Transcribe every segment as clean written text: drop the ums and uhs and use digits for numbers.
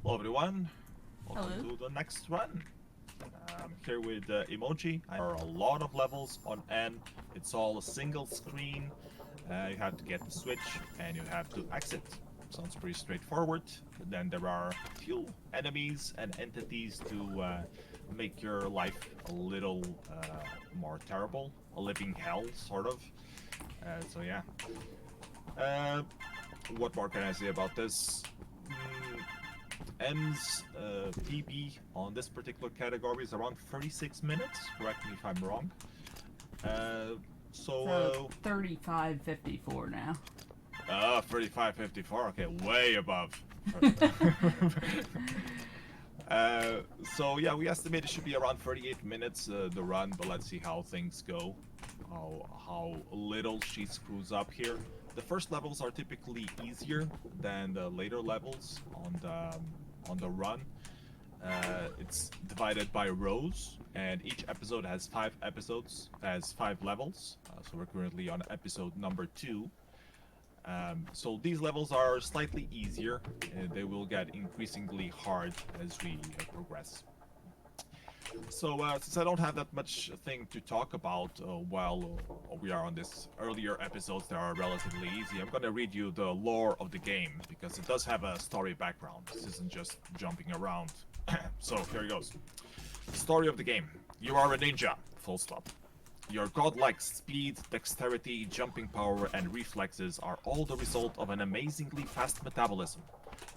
Hello everyone, welcome Hello. to the next run. I'm here with Emm0ji. There are a lot of levels on N. It's all a single screen. You have to get the switch and you have to exit. Sounds pretty straightforward. Then there are a few enemies and entities to make your life a little more terrible. A living hell, sort of. So yeah. Uh, what more can I say about this? M's PB on this particular category is around 36 minutes. Correct me if I'm wrong. So 35.54 now. 35.54. Okay, way above. So yeah, we estimate it should be around 38 minutes the run, but let's see how things go. How little she screws up here. The first levels are typically easier than the later levels on the run. It's divided by rows, and each episode has 5 episodes, has 5 levels. So we're currently on episode number 2. So these levels are slightly easier. They will get increasingly hard as we progress. So since I don't have that much thing to talk about while we are on this earlier episodes that are relatively easy, I'm going to read you the lore of the game, because it does have a story background. This isn't just jumping around. So here it goes. Story of the game. You are a ninja, full stop. Your godlike speed, dexterity, jumping power, and reflexes are all the result of an amazingly fast metabolism.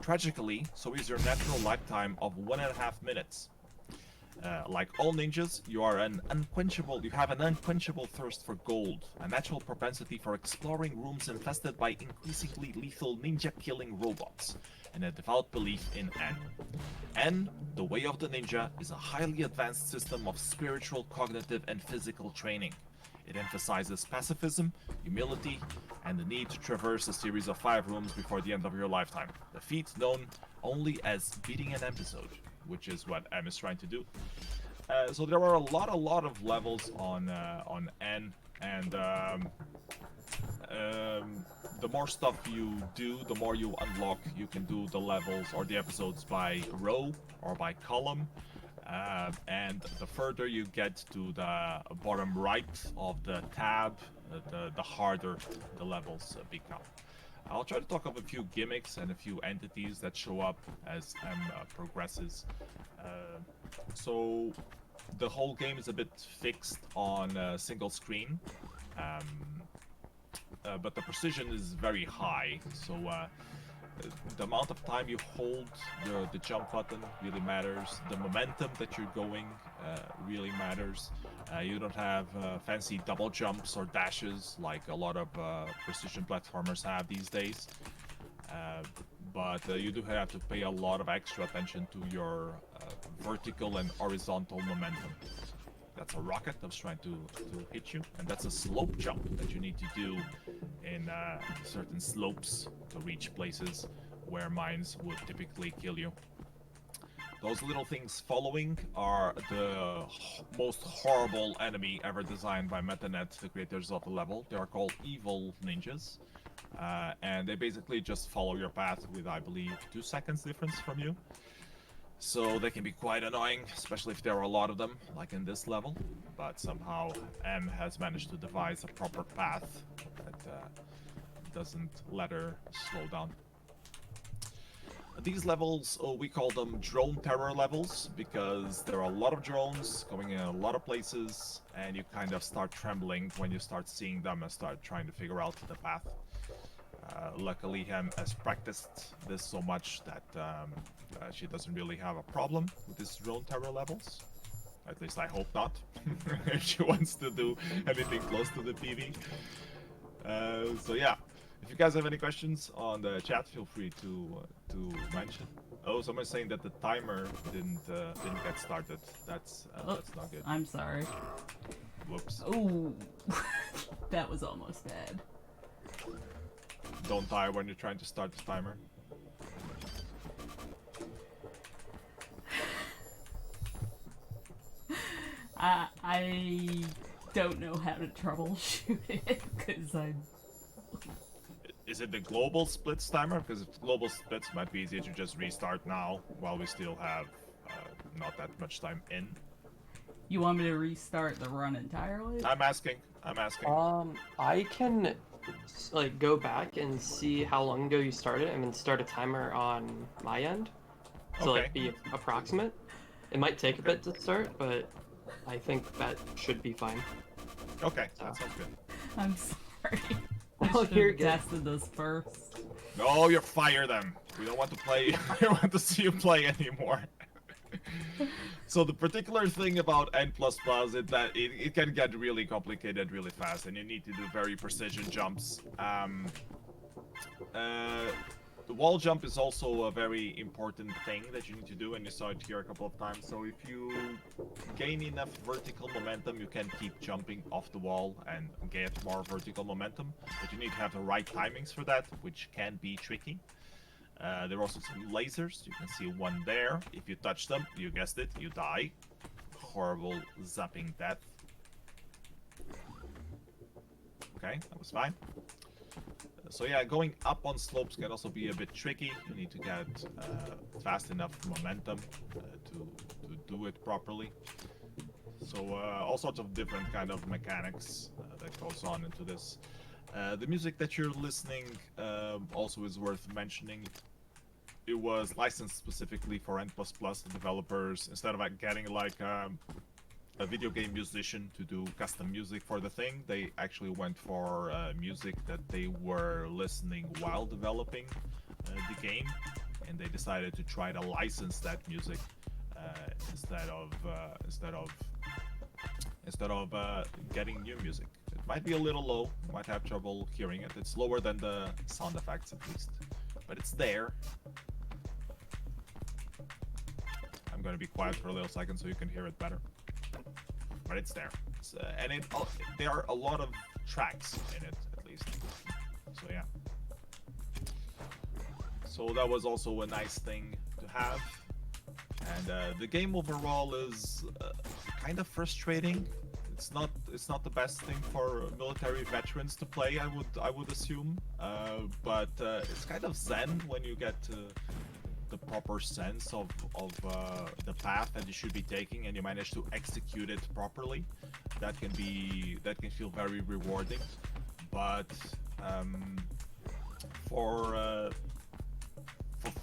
Tragically, so is your natural lifetime of 1.5 minutes. Like all ninjas, you have an unquenchable thirst for gold, a natural propensity for exploring rooms infested by increasingly lethal ninja-killing robots, and a devout belief in N. N, the way of the ninja, is a highly advanced system of spiritual, cognitive, and physical training. It emphasizes pacifism, humility, and the need to traverse a series of 5 rooms before the end of your lifetime. The feat known only as beating an episode, which is what M is trying to do. So there are a lot of levels on N, and the more stuff you do, the more you unlock. You can do the levels or the episodes by row or by column. And the further you get to the bottom right of the tab, the harder the levels become. I'll try to talk of a few gimmicks and a few entities that show up as M progresses. So the whole game is a bit fixed on single screen, but the precision is very high. So the amount of time you hold the jump button really matters. The momentum that you're going really matters. You don't have fancy double jumps or dashes like a lot of precision platformers have these days. But you do have to pay a lot of extra attention to your vertical and horizontal momentum. That's a rocket that was trying to hit you, and that's a slope jump that you need to do in certain slopes to reach places where mines would typically kill you. Those little things following are the most horrible enemy ever designed by MetaNet, the creators of the level. They are called evil ninjas, and they basically just follow your path with, I believe, 2 seconds difference from you. So they can be quite annoying, especially if there are a lot of them, like in this level. But somehow M has managed to devise a proper path that doesn't let her slow down. These levels, we call them drone terror levels, because there are a lot of drones going in a lot of places, and you kind of start trembling when you start seeing them and start trying to figure out the path. Luckily, M has practiced this so much that she doesn't really have a problem with these drone terror levels. At least I hope not, if she wants to do anything close to the PV. So yeah, if you guys have any questions on the chat, feel free to mention. Oh, someone's saying that the timer didn't get started. That's not good. I'm sorry. Whoops. Oh, that was almost bad. Don't die when you're trying to start the timer. I don't know how to troubleshoot it, because Is it the global splits timer? Because if it's global splits, it might be easier to just restart now while we still have not that much time in. You want me to restart the run entirely? I'm asking. I can like go back and see how long ago you started and then start a timer on my end. So Okay. like be approximate. It might take a bit to start, but I think that should be fine. Okay, that sounds good. I'm sorry. Oh, I should you're have good. tested this first. No, you fire them. We don't want to play. We don't want to see you play anymore. So the particular thing about N++ is that it can get really complicated really fast, and you need to do very precision jumps. The wall jump is also a very important thing that you need to do, and you saw it here a couple of times. So if you gain enough vertical momentum, you can keep jumping off the wall and get more vertical momentum, but you need to have the right timings for that, which can be tricky. There are also some lasers. You can see one there. If you touch them, you guessed it, you die. Horrible zapping death. Okay, that was fine. So yeah, going up on slopes can also be a bit tricky. You need to get fast enough momentum to do it properly. So all sorts of different kind of mechanics that goes on into this. The music that you're listening also is worth mentioning. It was licensed specifically for N++ developers. Instead of like getting like a video game musician to do custom music for the thing, they actually went for music that they were listening while developing the game, and they decided to try to license that music instead of getting new music. It might be a little low. You might have trouble hearing it. It's lower than the sound effects at least, but it's there. I'm going to be quiet for a little second so you can hear it better. But it's there. There are a lot of tracks in it, at least. So yeah. So that was also a nice thing to have. And the game overall is kind of frustrating. It's not the best thing for military veterans to play, I would assume. But it's kind of zen when you get to the proper sense of the path that you should be taking, and you manage to execute it properly. That can feel very rewarding. But for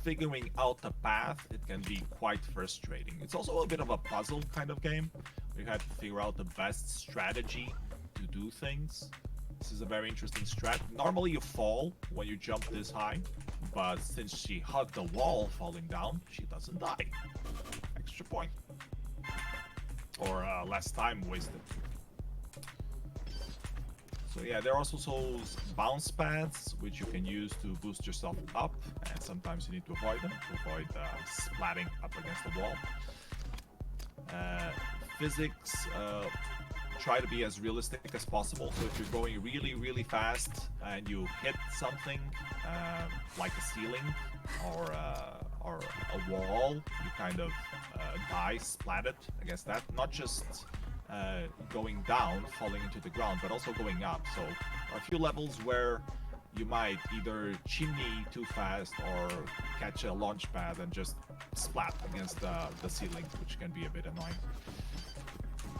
figuring out the path, it can be quite frustrating. It's also a bit of a puzzle kind of game. You have to figure out the best strategy to do things. This is a very interesting strat. Normally you fall when you jump this high, but since she hugged the wall falling down, she doesn't die. Extra point. Or less time wasted. So yeah, there are also bounce pads, which you can use to boost yourself up, and sometimes you need to avoid them, to avoid splatting up against the wall. Physics, try to be as realistic as possible. So if you're going really, really fast and you hit something like a ceiling or a wall, you kind of die, splatted against that. Not just going down, falling into the ground, but also going up. So there are a few levels where you might either chimney too fast or catch a launch pad and just splat against the ceiling, which can be a bit annoying.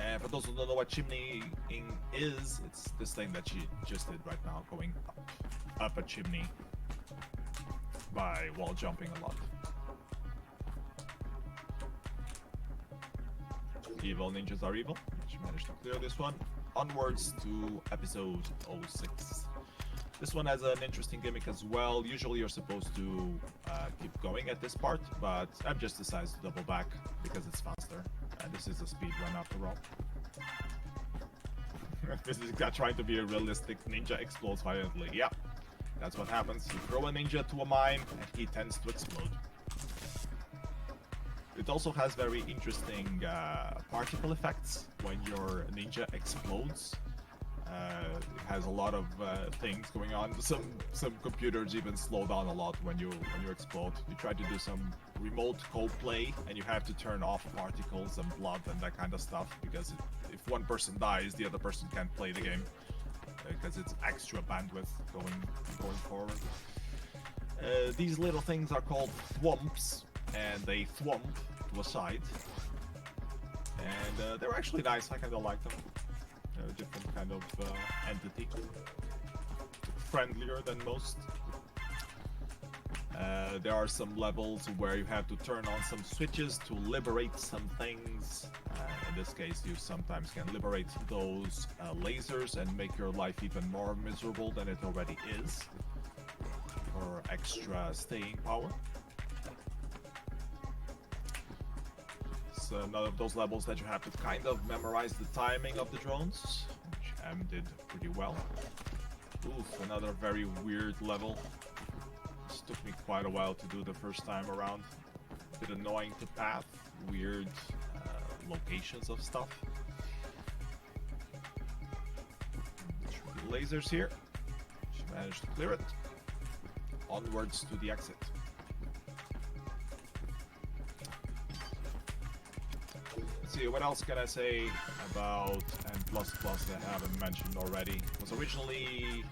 And for those who don't know what chimneying is, it's this thing that she just did right now, going up a chimney by wall jumping a lot. Evil ninjas are evil. She managed to clear this one. Onwards to episode 06. This one has an interesting gimmick as well. Usually you're supposed to keep going at this part, but I've just decided to double back because it's faster. This is a speed run after all. This is trying to be a realistic ninja explodes violently. Yeah, that's what happens. You throw a ninja to a mine and he tends to explode. It also has very interesting particle effects when your ninja explodes. It has a lot of things going on. Some computers even slow down a lot when you explode. You try to do some remote co-play and you have to turn off particles and blood and that kind of stuff, because if one person dies, the other person can't play the game. because it's extra bandwidth going forward. These little things are called thwomps, and they thwomp to a side. And they're actually nice. I kind of like them. They're a different kind of entity. Friendlier than most. There are some levels where you have to turn on some switches to liberate some things. In this case, you sometimes can liberate those lasers and make your life even more miserable than it already is, for extra staying power. It's none of those levels that you have to kind of memorize the timing of the drones, which Em did pretty well. Oof, another very weird level. This took me quite a while to do the first time around. A bit annoying to path, weird locations of stuff. Lasers here. She managed to clear it. Onwards to the exit. Let's see, what else can I say about Emm0ji that I haven't mentioned already? It was originally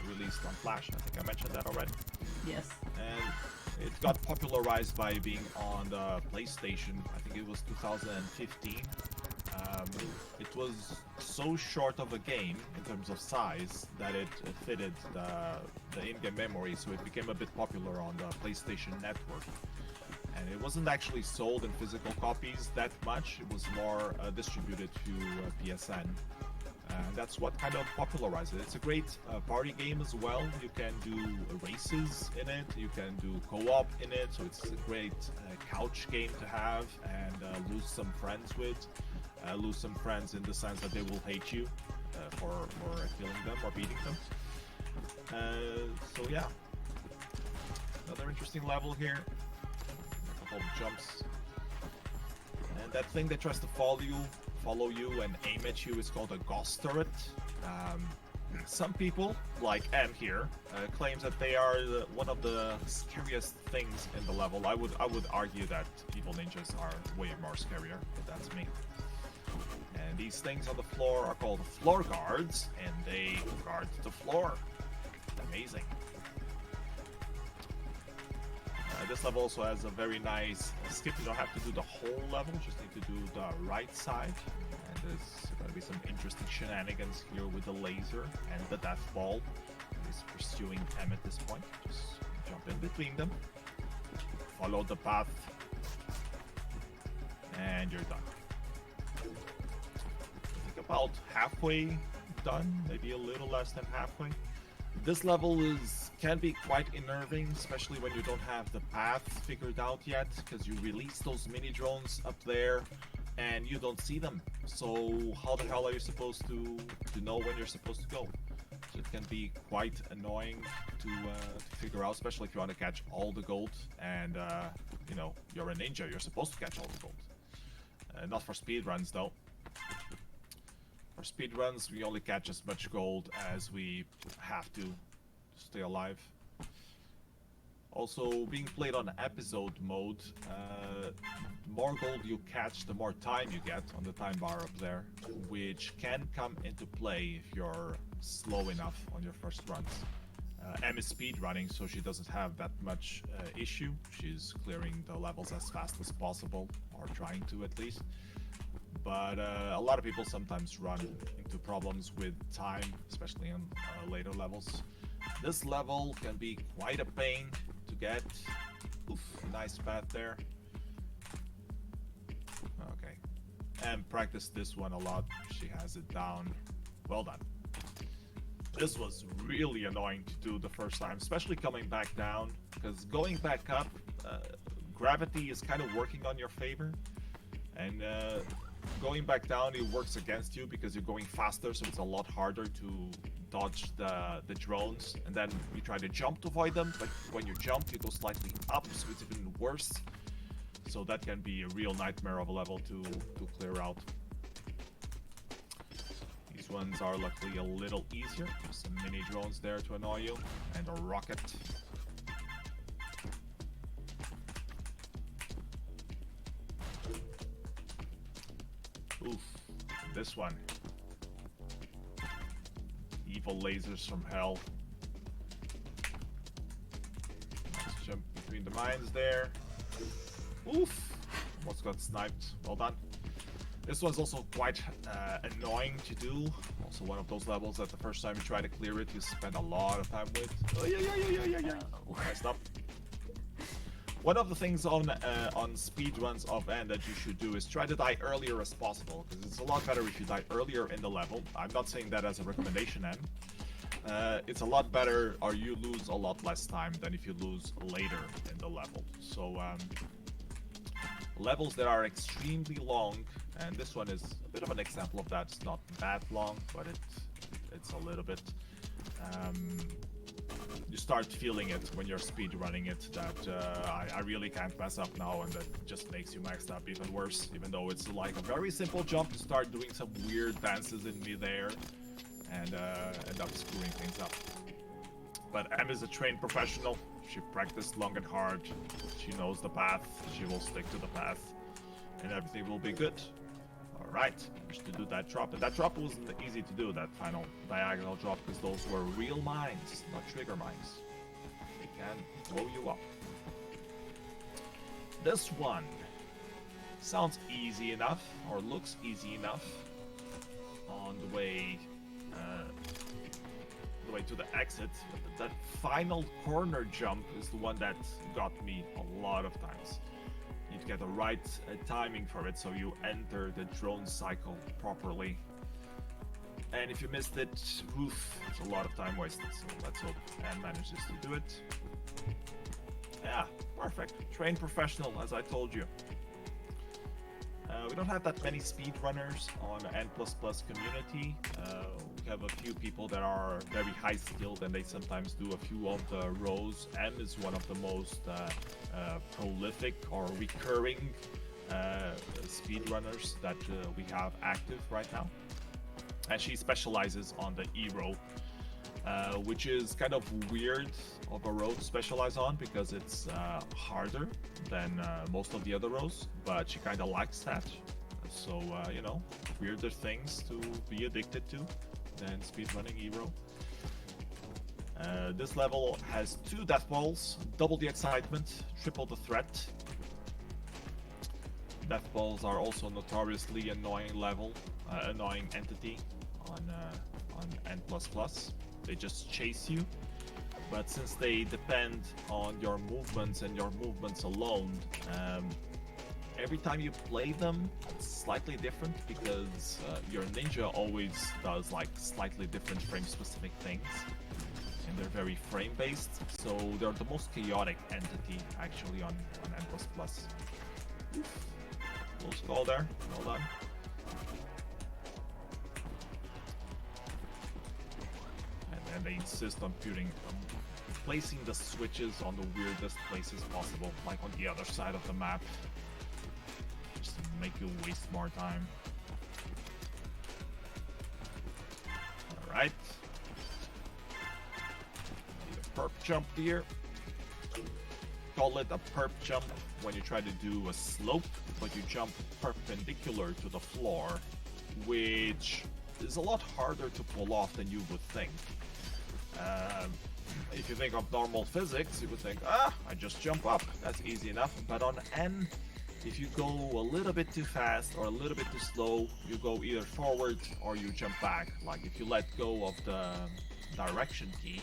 released on Flash. I think I mentioned that already. Yes. And it got popularized by being on the PlayStation. I think it was 2015. It was so short of a game in terms of size that it fitted the in-game memory, so it became a bit popular on the PlayStation Network. And it wasn't actually sold in physical copies that much. It was more distributed to PSN. That's what kind of popularized it. It's a great party game as well. You can do races in it, you can do co-op in it, so it's a great couch game to have and lose some friends with. Lose some friends in the sense that they will hate you for killing them or beating them. So yeah, another interesting level here. A couple of jumps. And that thing that tries to follow you and aim at you is called a ghost turret. Some people, like Em here, claims that they are one of the scariest things in the level. I would argue that Evil Ninjas are way more scarier, but that's me. And these things on the floor are called floor guards, and they guard the floor. Amazing. This level also has a very nice skip. You don't have to do the whole level, just need to do the right side. And there's going to be some interesting shenanigans here with the laser and the death ball. He's pursuing Em at this point. Just jump in between them. Follow the path. And you're done. I think about halfway done, maybe a little less than halfway. This level can be quite unnerving, especially when you don't have the path figured out yet, because you release those mini drones up there and you don't see them. So how the hell are you supposed to know when you're supposed to go? So it can be quite annoying to figure out, especially if you want to catch all the gold and you know, you're a ninja, you're supposed to catch all the gold. Not for speedruns though. For speedruns, we only catch as much gold as we have to stay alive. Also, being played on episode mode, the more gold you catch, the more time you get on the time bar up there, which can come into play if you're slow enough on your first runs. Em is speedrunning, so she doesn't have that much issue. She's clearing the levels as fast as possible, or trying to at least. But a lot of people sometimes run into problems with time, especially on later levels. This level can be quite a pain to get. Oof, nice path there. Okay. And practice this one a lot. She has it down. Well done. This was really annoying to do the first time, especially coming back down, because going back up, gravity is kind of working on your favor. And going back down, it works against you because you're going faster, so it's a lot harder to dodge the drones. And then you try to jump to avoid them, but when you jump, you go slightly up, so it's even worse. So that can be a real nightmare of a level to clear out. These ones are luckily a little easier. Some mini drones there to annoy you, and a rocket. Oof, this one. beautiful lasers from hell. Let's jump between the mines there. Oof! Almost got sniped. Well done. This one's also quite annoying to do. Also one of those levels that the first time you try to clear it, you spend a lot of time with. Oh, yeah. Messed up. One of the things on speedruns of End that you should do is try to die earlier as possible, because it's a lot better if you die earlier in the level. I'm not saying that as a recommendation, Em. It's a lot better, or you lose a lot less time than if you lose later in the level. So levels that are extremely long, and this one is a bit of an example of that. It's not that long, but it's a little bit. You start feeling it when you're speed running it that I really can't mess up now, and that just makes you messed up even worse, even though it's like a very simple jump to start doing some weird dances in midair and end up screwing things up. But Em is a trained professional. She practiced long and hard. She knows the path. She will stick to the path, and everything will be good. Alright, just to do that drop. And that drop wasn't easy to do, that final diagonal drop, because those were real mines, not trigger mines. They can blow you up. This one sounds easy enough, or looks easy enough, on the way to the exit. But that final corner jump is the one that got me a lot of times. You need to get the right timing for it so you enter the drone cycle properly. And if you missed it, oof, it's a lot of time wasted. So let's hope Anne manages to do it. Yeah, perfect. Trained professional, as I told you. We don't have that many speedrunners on N++ community. We have a few people that are very high skilled, and they sometimes do a few of the rows. M is one of the most prolific or recurring speedrunners that we have active right now. And she specializes on the E row, which is kind of weird of a row to specialize on because it's harder than most of the other rows, but she kind of likes that. So, you know, weirder things to be addicted to than speedrunning E row. This level has 2 death balls, double the excitement, triple the threat. Death balls are also notoriously annoying annoying entity on N++. They just chase you, but since they depend on your movements and your movements alone, every time you play them, it's slightly different because your ninja always does like slightly different frame-specific things, and they're very frame-based, so they're the most chaotic entity actually on N++. Oof. Close call there. Well done. And they insist on placing the switches on the weirdest places possible, like on the other side of the map, just to make you waste more time. Alright. Need a perp jump here. Call it a perp jump when you try to do a slope, but you jump perpendicular to the floor, which is a lot harder to pull off than you would think. If you think of normal physics, you would think, I just jump up, that's easy enough. But on N, if you go a little bit too fast or a little bit too slow, you go either forward or you jump back. Like if you let go of the direction key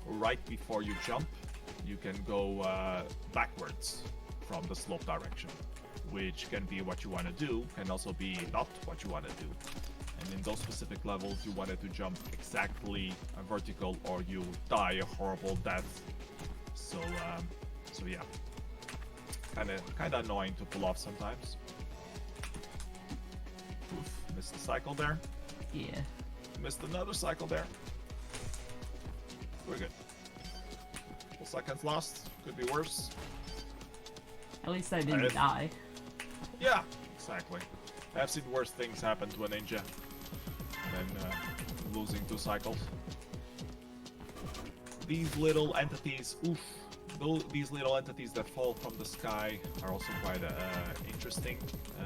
right before you jump, you can go backwards from the slope direction, which can be what you want to do, can also be not what you want to do. And in those specific levels, you wanted to jump exactly vertical or you die a horrible death. So yeah, kind of annoying to pull off sometimes. Oof, missed a cycle there. Yeah. Missed another cycle there. We're good. Couple seconds lost. Could be worse. At least I didn't die. Yeah, exactly. I've seen worse things happen to a ninja than losing 2 cycles. These little entities, oof, these little entities that fall from the sky are also quite interesting.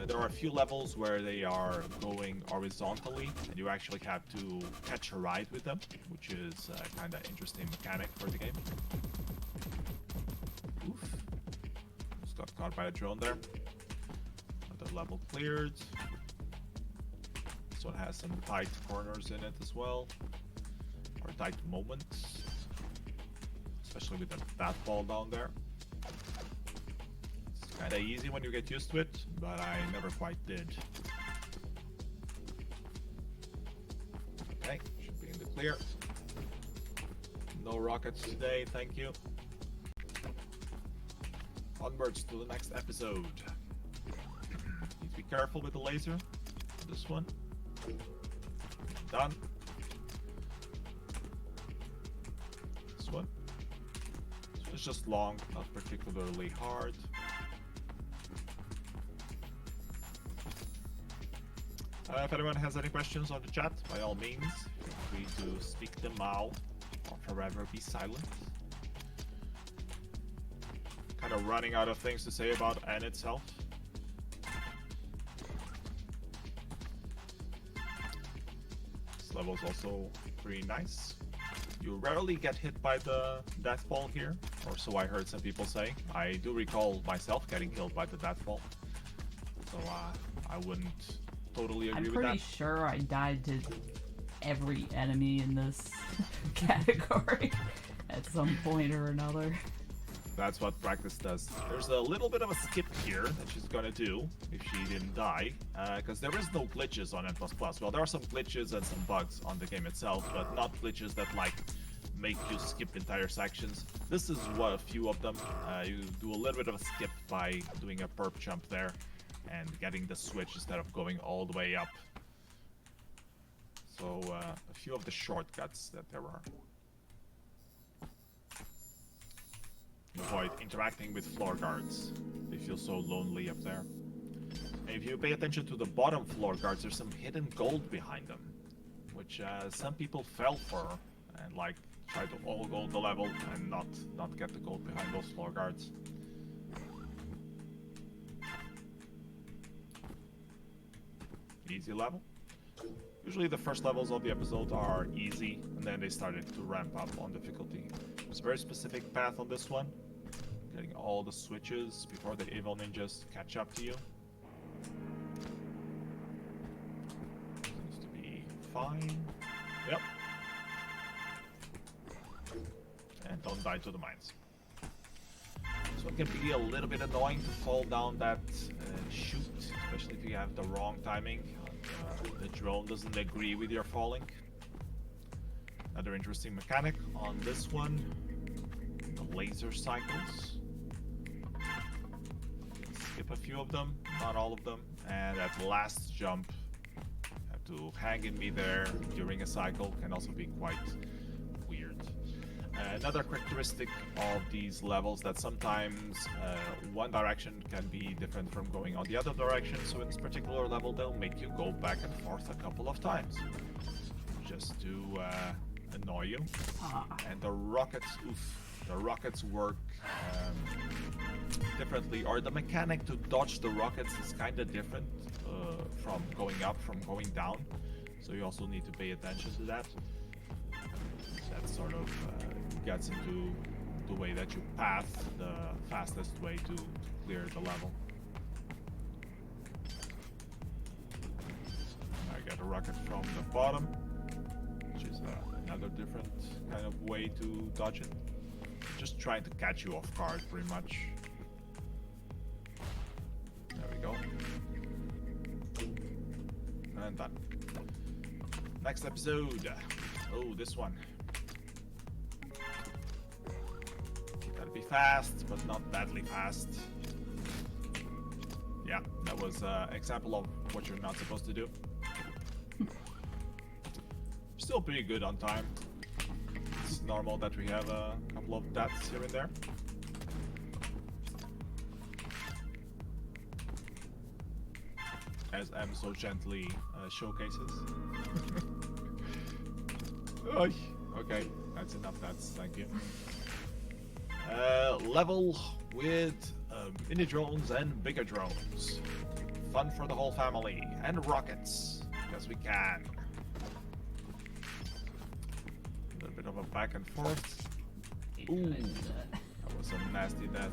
There are a few levels where they are going horizontally, and you actually have to catch a ride with them, which is kind of interesting mechanic for the game. Oof. Just got caught by a drone there. Another level cleared. This one has some tight corners in it as well, or tight moments. Especially with that ball down there. It's kind of easy when you get used to it, but I never quite did. Okay, should be in the clear. No rockets today, thank you. Onwards to the next episode. Need to be careful with the laser. This one. Done. This one. It's just long, not particularly hard. If anyone has any questions on the chat, by all means, feel free to speak them out or forever be silent. Kind of running out of things to say about N itself. This level is also pretty nice. You rarely get hit by the death ball here, or so I heard some people say. I do recall myself getting killed by the death ball, so I wouldn't totally agree with that. I'm pretty sure I died to every enemy in this category at some point or another. That's what practice does. There's a little bit of a skip here that she's gonna do if she didn't die, because there is no glitches on N++. Well, there are some glitches and some bugs on the game itself, but not glitches that like make you skip entire sections. This is what a few of them. You do a little bit of a skip by doing a perp jump there and getting the switch instead of going all the way up. So a few of the shortcuts that there are. Avoid interacting with floor guards. They feel so lonely up there. And if you pay attention to the bottom floor guards, there's some hidden gold behind them, which some people fell for and like try to all gold the level and not get the gold behind those floor guards. Easy level. Usually the first levels of the episode are easy, and then they started to ramp up on difficulty. There's a very specific path on this one. Getting all the switches before the evil ninjas catch up to you. Seems to be fine. Yep. And don't die to the mines. So it can be a little bit annoying to fall down that chute, especially if you have the wrong timing. The drone doesn't agree with your falling. Another interesting mechanic on this one, the laser cycles. Skip a few of them, not all of them, and that last jump, have to hang in midair during a cycle, can also be quite weird. Another characteristic of these levels that sometimes one direction can be different from going on the other direction, so in this particular level they'll make you go back and forth a couple of times just to annoy you. And the rockets, the rockets work differently, or the mechanic to dodge the rockets is kind of different from going up, from going down, so you also need to pay attention to that. That sort of gets into the way that you path the fastest way to clear the level. I get a rocket from the bottom, which is another different kind of way to dodge it. Just trying to catch you off guard, pretty much. There we go. And done. Next episode. Oh, this one. Gotta be fast, but not badly fast. Yeah, that was an example of what you're not supposed to do. Still pretty good on time. It's normal that we have a couple of deaths here and there. As Emm so gently showcases. Oy. Okay, that's enough. Thank you. Level with mini drones and bigger drones. Fun for the whole family. And rockets, because we can. A little bit of a back and forth. Ooh, that was a nasty death.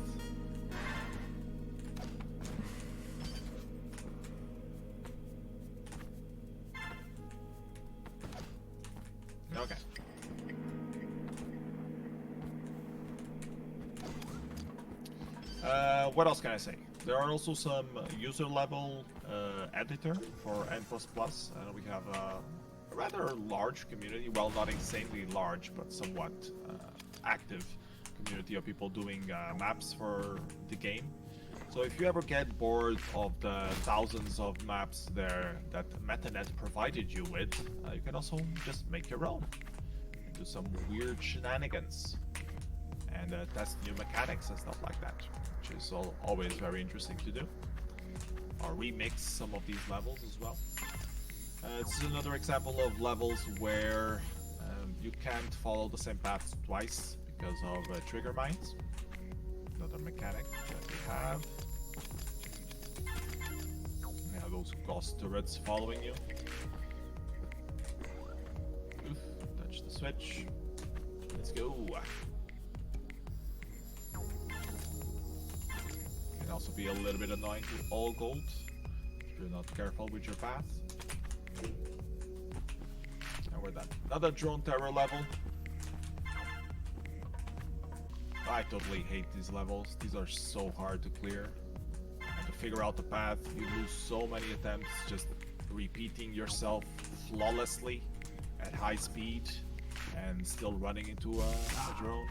Okay. What else can I say? There are also some user level editor for N++. We have a rather large community, well, not insanely large, but somewhat active community of people doing maps for the game. So if you ever get bored of the thousands of maps there that MetaNet provided you with, you can also just make your own. Do some weird shenanigans and test new mechanics and stuff like that, which is always very interesting to do. Or remix some of these levels as well. This is another example of levels where you can't follow the same paths twice because of trigger mines. Another mechanic that we have. Yeah, those ghost turrets following you. Oof, touch the switch. Let's go. Can also be a little bit annoying to all gold if you're not careful with your path. And we're done. Another drone terror level. I totally hate these levels. These are so hard to clear. And to figure out the path, you lose so many attempts just repeating yourself flawlessly at high speed and still running into a drone.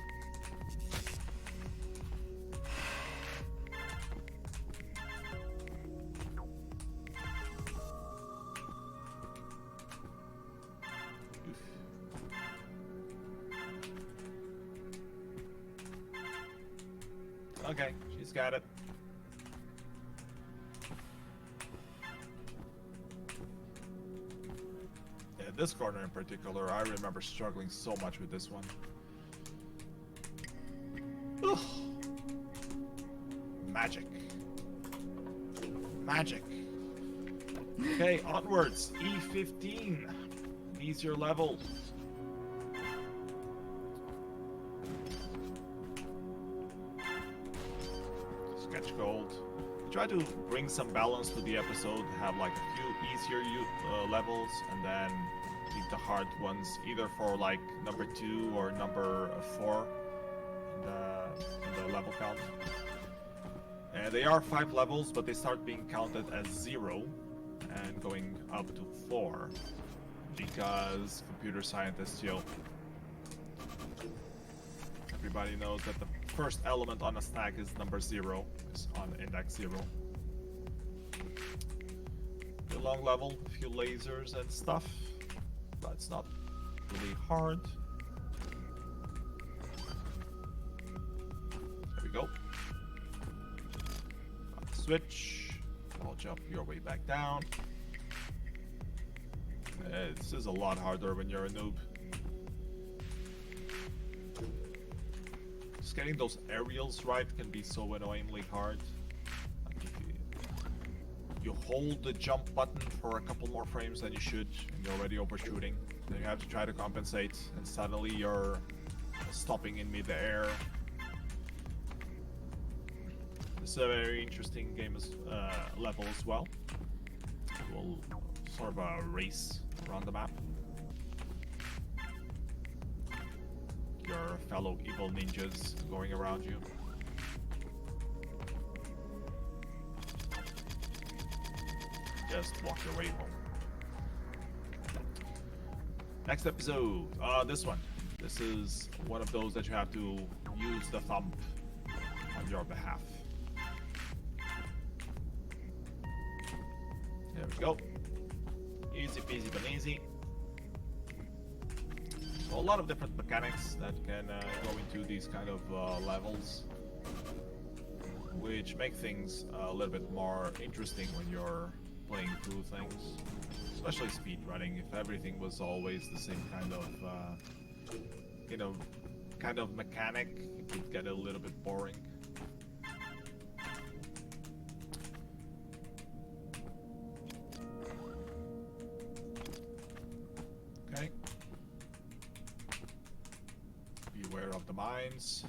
Okay, she's got it. Yeah, this corner in particular, I remember struggling so much with this one. Ugh. Magic. Magic. Okay, onwards. E15. Easier level. Sketch gold. I try to bring some balance to the episode, have like a few easier levels, and then leave the hard ones either for like number 2 or number 4 in the level count. And they are 5 levels, but they start being counted as 0 and going up to 4 because computer scientists, everybody knows that the first element on a stack is number 0, is on index 0. A long level, a few lasers and stuff, but it's not really hard. There we go. Switch. I'll jump your way back down. This is a lot harder when you're a noob. Just getting those aerials right can be so annoyingly hard. Like if you hold the jump button for a couple more frames than you should, and you're already overshooting. Then you have to try to compensate, and suddenly you're stopping in mid-air. This is a very interesting game level as well. We'll sort of a race around the map. Your fellow evil ninjas going around you. Just walk your way home. Next episode, this one. This is one of those that you have to use the thump on your behalf. There we go. Easy peasy banasy. So a lot of different mechanics that can go into these kind of levels, which make things a little bit more interesting when you're playing through things, especially speed running. If everything was always the same kind of, kind of mechanic, it could get a little bit boring. Okay. Beware of the mines.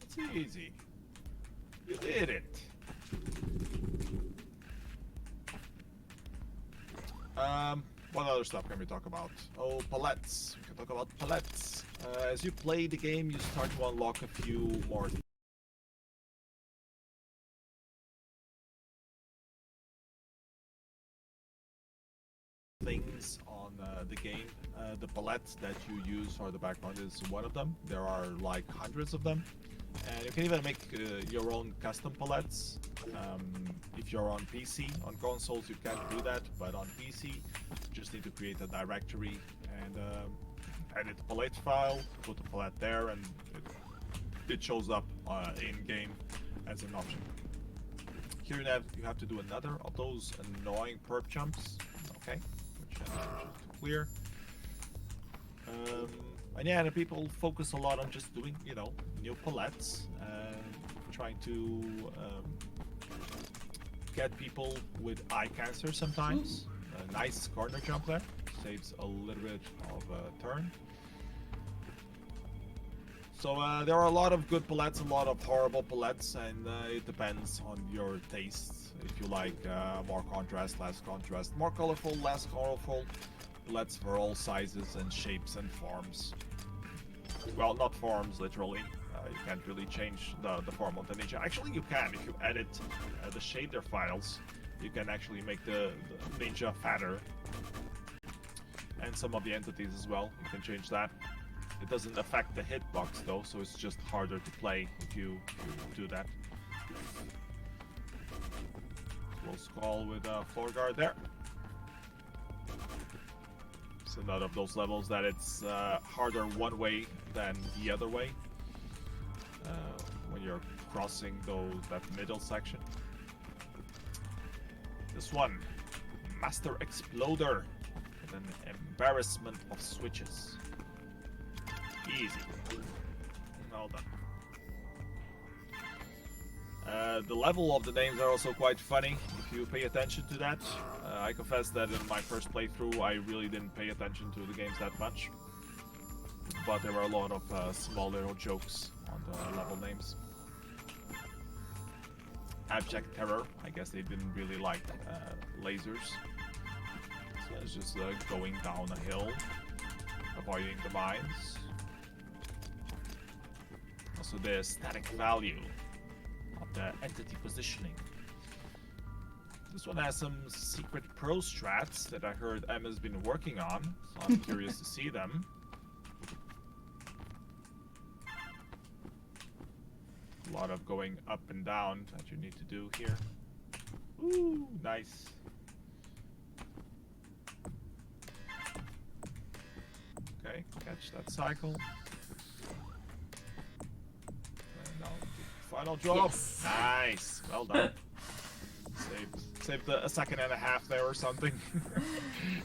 It's easy. You did it. What other stuff can we talk about? Oh, palettes. We can talk about palettes. As you play the game, you start to unlock a few more things on the game. The palettes that you use for the background is one of them. There are like hundreds of them. And you can even make your own custom palettes. If you're on PC, on consoles you can't do that, but on PC you just need to create a directory and edit the palette file, put the palette there, and it shows up in-game as an option. Here you have to do another of those annoying perp jumps, okay, which is clear. And yeah, the people focus a lot on just doing, you know, new palettes and trying to get people with eye cancer sometimes. A nice corner jump there, saves a little bit of a turn. So there are a lot of good palettes, a lot of horrible palettes, and it depends on your tastes. If you like more contrast, less contrast, more colorful, less colorful. Palettes for all sizes and shapes and forms. Well, not forms, literally. You can't really change the form of the ninja. Actually, you can. If you edit the shader files, you can actually make the ninja fatter. And some of the entities as well. You can change that. It doesn't affect the hitbox though, so it's just harder to play if you do that. We'll scroll with floor guard there. It's another of those levels that it's harder one way than the other way when you're crossing that middle section. This one, Master Exploder, with an embarrassment of switches. Easy. Well done. The level of the names are also quite funny if you pay attention to that. I confess that in my first playthrough I really didn't pay attention to the games that much. But there were a lot of small little jokes on the level names. Abject Terror, I guess they didn't really like lasers. So it's just going down a hill, avoiding the mines. Also the static value of the entity positioning. This one has some secret pro strats that I heard Emma's been working on, so I'm curious to see them. A lot of going up and down that you need to do here. Ooh, nice. Okay, catch that cycle. And now the final drop. Yes. Nice, well done. Saved a second and a half there or something.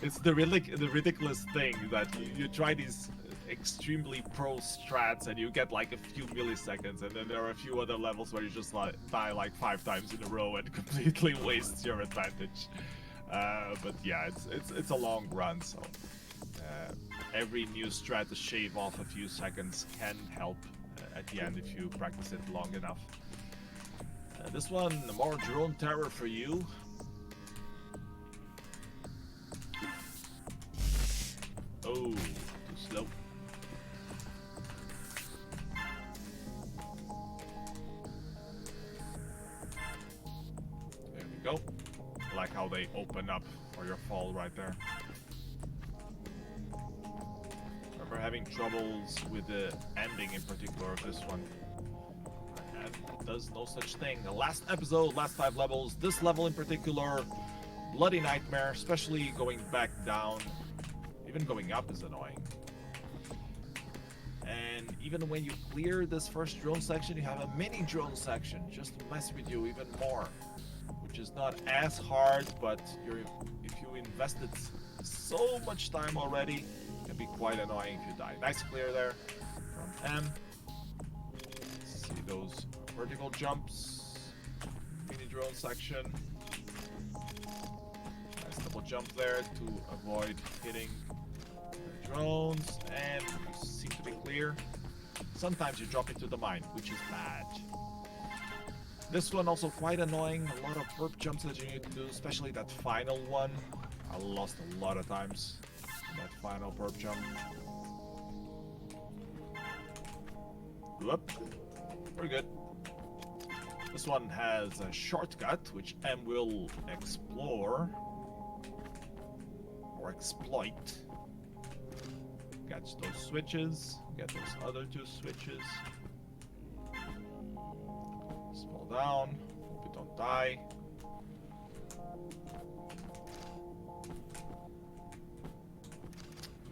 It's the ridiculous thing that you try these extremely pro strats and you get like a few milliseconds, and then there are a few other levels where you just die like 5 times in a row and completely wastes your advantage. But yeah, it's a long run, so every new strat to shave off a few seconds can help at the end if you practice it long enough. This one, more drone terror for you. Oh, too slow. There we go. I like how they open up for your fall right there. Remember having troubles with the ending in particular of this one. And it does no such thing. The last episode, last 5 levels, this level in particular, bloody nightmare, especially going back down. Even going up is annoying. And even when you clear this first drone section, you have a mini drone section just to mess with you even more. Which is not as hard, but if you invested so much time already. Can be quite annoying if you die. Nice clear there from M. See those vertical jumps. Mini drone section. Nice double jump there to avoid hitting the drones, and you seem to be clear. Sometimes you drop into the mine, which is bad. This one also quite annoying. A lot of burp jumps that you need to do, especially that final one. I lost a lot of times in that final burp jump. Whoop. We're good. This one has a shortcut, which M will explore. Or exploit. Catch those switches. Get those other two switches. Slow down. Hope you don't die.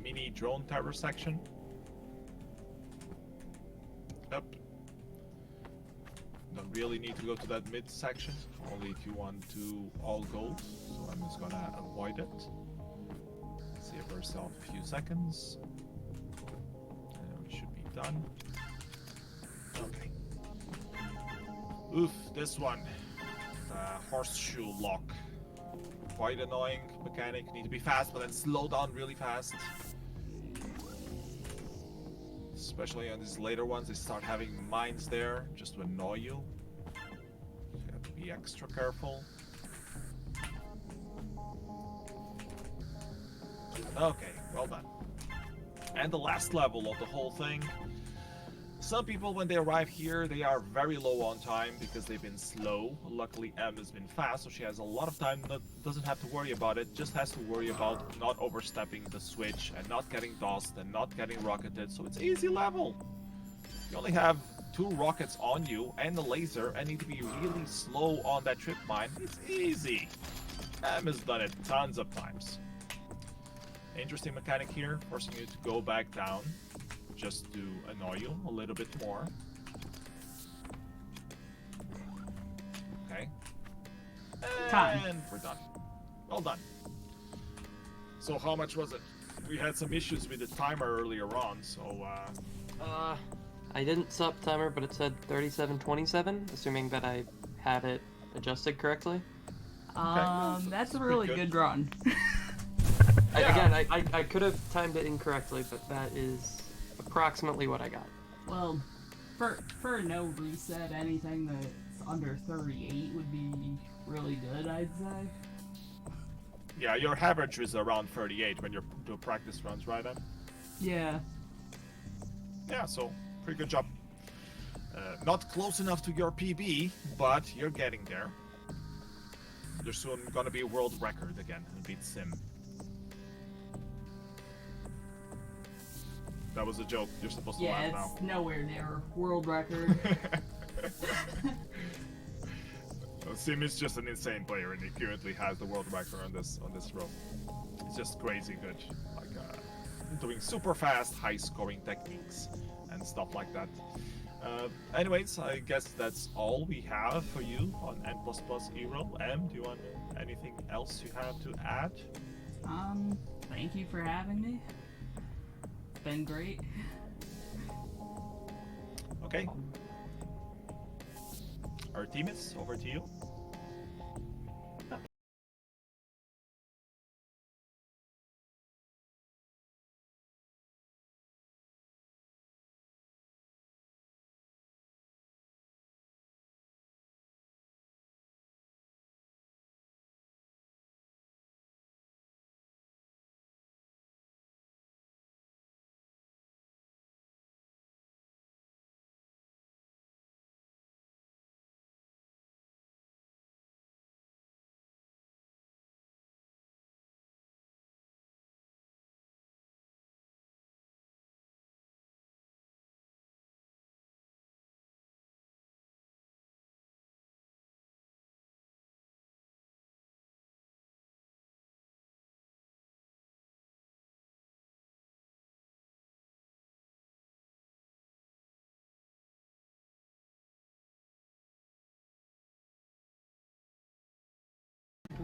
Mini drone tower section. Up. Don't really need to go to that mid section, only if you want to all gold. So I'm just gonna avoid it. Save ourselves a few seconds. And we should be done. Okay. Oof, this one. Horseshoe lock. Quite annoying mechanic. Need to be fast, but then slow down really fast. Especially on these later ones, they start having mines there just to annoy you. So you have to be extra careful. Okay, well done. And the last level of the whole thing. Some people, when they arrive here, they are very low on time because they've been slow. Luckily, M has been fast, so she has a lot of time. Doesn't have to worry about it. Just has to worry about not overstepping the switch and not getting DOSed and not getting rocketed. So it's easy level. You only have 2 rockets on you and a laser, and need to be really slow on that trip mine. It's easy. M has done it tons of times. Interesting mechanic here, forcing you to go back down. Just to annoy you a little bit more. Okay. And we're done. Well done. So how much was it? We had some issues with the timer earlier on, so I didn't sub timer, but it said 37:27, assuming that I had it adjusted correctly. That's a really good run. Yeah. I could have timed it incorrectly, but that is approximately what I got. Well, for no reset, anything that's under 38 would be really good, I'd say. yeah, your average is around 38 when you're doing practice runs, right, Em? Yeah. Yeah, so pretty good job. Not close enough to your PB, but you're getting there. There's soon gonna be a world record again and beat Sim. That was a joke. You're supposed to laugh now. Yeah, it's nowhere near world record. Sim is just an insane player, and he currently has the world record on this row. It's just crazy good, like doing super fast, high-scoring techniques and stuff like that. Anyways, I guess that's all we have for you on N++ Euro. Em, do you want anything else you have to add? Thank you for having me. It's been great. Okay. Artemis, over to you.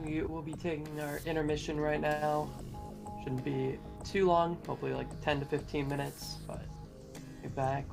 We will be taking our intermission right now. Shouldn't be too long, hopefully like 10 to 15 minutes, but be back